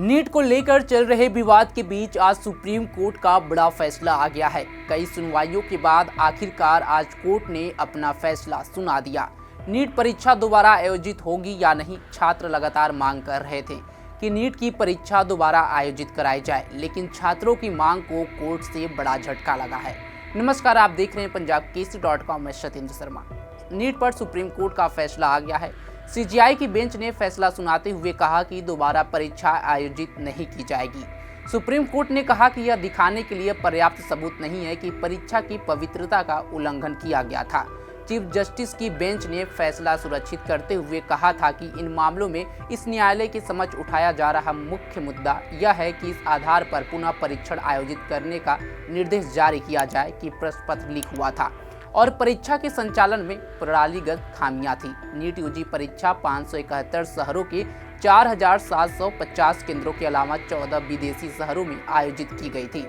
NEET को लेकर चल रहे विवाद के बीच आज सुप्रीम कोर्ट का बड़ा फैसला आ गया है। कई सुनवाइयों के बाद आखिरकार आज कोर्ट ने अपना फैसला सुना दिया। नीट परीक्षा दोबारा आयोजित होगी या नहीं, छात्र लगातार मांग कर रहे थे कि नीट की परीक्षा दोबारा आयोजित कराई जाए, लेकिन छात्रों की मांग को कोर्ट से बड़ा झटका लगा है। नमस्कार, आप देख रहे हैं पंजाबकेसरी.com में सत्येंद्र शर्मा। नीट पर सुप्रीम कोर्ट का फैसला आ गया है। सीजीआई की बेंच ने फैसला सुनाते हुए कहा कि दोबारा परीक्षा आयोजित नहीं की जाएगी। सुप्रीम कोर्ट ने कहा कि यह दिखाने के लिए पर्याप्त सबूत नहीं है कि परीक्षा की पवित्रता का उल्लंघन किया गया था। चीफ जस्टिस की बेंच ने फैसला सुरक्षित करते हुए कहा था कि इन मामलों में इस न्यायालय के समक्ष उठाया जा रहा मुख्य मुद्दा यह है कि इस आधार पर पुनः परीक्षण आयोजित करने का निर्देश जारी किया जाए कि प्रश्न पत्र लीक हुआ था और परीक्षा के संचालन में प्रणालीगत खामियां थी। नीट यूजी परीक्षा 571 शहरों के 4750 केंद्रों के अलावा 14 विदेशी शहरों में आयोजित की गई थी।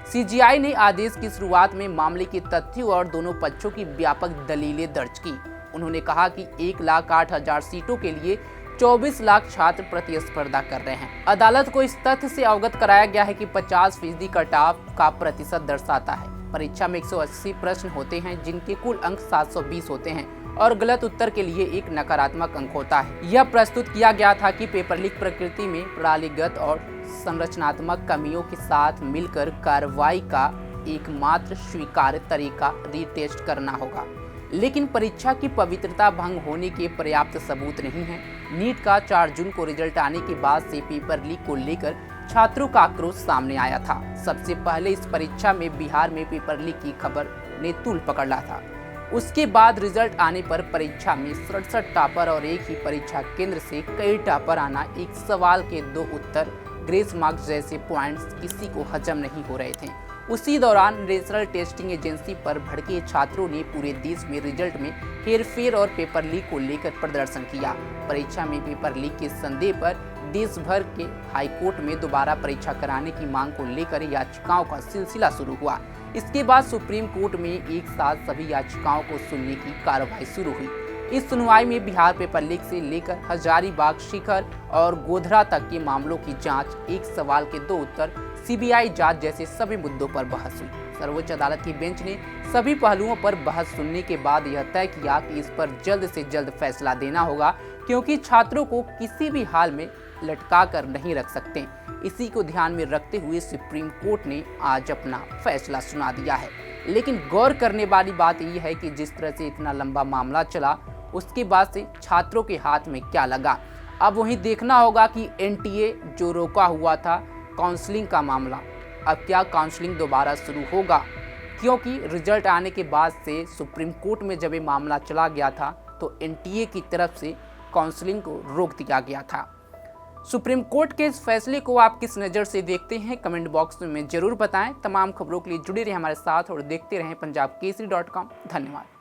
सीजीआई ने आदेश की शुरुआत में मामले के तथ्यों और दोनों पक्षों की व्यापक दलीलें दर्ज की। उन्होंने कहा कि 1,08,000 सीटों के लिए 24 लाख छात्र प्रतिस्पर्धा कर रहे हैं। अदालत को इस तथ्य से अवगत कराया गया है कि 50% कट ऑफ का प्रतिशत दर्शाता है। परीक्षा में 180 प्रश्न होते हैं जिनके कुल अंक 720 होते हैं और गलत उत्तर के लिए एक नकारात्मक अंक होता है। यह प्रस्तुत किया गया था कि पेपर लीक प्रकृति में प्रणालीगत और संरचनात्मक कमियों के साथ मिलकर कार्रवाई का एकमात्र स्वीकार्य तरीका रीटेस्ट करना होगा, लेकिन परीक्षा की पवित्रता भंग होने के पर्याप्त सबूत नहीं है। नीट का 4 जून को रिजल्ट आने के बाद से पेपर लीक को लेकर छात्रों का आक्रोश सामने आया था। सबसे पहले इस परीक्षा में बिहार में पेपर लीक की खबर ने तूल पकड़ा था। उसके बाद रिजल्ट आने पर परीक्षा में 67 टॉपर और एक ही परीक्षा केंद्र से कई टॉपर आना, एक सवाल के 2 उत्तर, ग्रेस मार्क्स जैसे पॉइंट्स किसी को हजम नहीं हो रहे थे। उसी दौरान नेशनल टेस्टिंग एजेंसी पर भड़के छात्रों ने पूरे देश में रिजल्ट में हेरफेर और पेपर लीक को लेकर प्रदर्शन किया। परीक्षा में पेपर लीक के संदेह पर देश भर के हाई कोर्ट में दोबारा परीक्षा कराने की मांग को लेकर याचिकाओं का सिलसिला शुरू हुआ। इसके बाद सुप्रीम कोर्ट में एक साथ सभी याचिकाओं को सुनने की कार्रवाई शुरू हुई। इस सुनवाई में बिहार पेपर लीक से लेकर हजारीबाग, शिखर और गोधरा तक के मामलों की जांच, एक सवाल के 2 उत्तर, सीबीआई जांच जैसे सभी मुद्दों पर बहस हुई। सर्वोच्च अदालत की बेंच ने सभी पहलुओं पर बहस सुनने के बाद यह तय किया कि इस पर जल्द से जल्द फैसला देना होगा, क्योंकि छात्रों को किसी भी हाल में लटका कर नहीं रख सकते। इसी को ध्यान में रखते हुए सुप्रीम कोर्ट ने आज अपना फैसला सुना दिया है। लेकिन गौर करने वाली बात यह है कि जिस तरह से इतना लंबा मामला चला, उसके बाद से छात्रों के हाथ में क्या लगा। अब वहीं देखना होगा कि एनटीए जो रोका हुआ था काउंसलिंग का मामला, अब क्या काउंसलिंग दोबारा शुरू होगा, क्योंकि रिजल्ट आने के बाद से सुप्रीम कोर्ट में जब ये मामला चला गया था तो एनटीए की तरफ से काउंसलिंग को रोक दिया गया था। सुप्रीम कोर्ट के इस फैसले को आप किस नज़र से देखते हैं, कमेंट बॉक्स में जरूर बताएं। तमाम खबरों के लिए जुड़े रहें हमारे साथ और देखते रहें पंजाबकेसरी.com। धन्यवाद।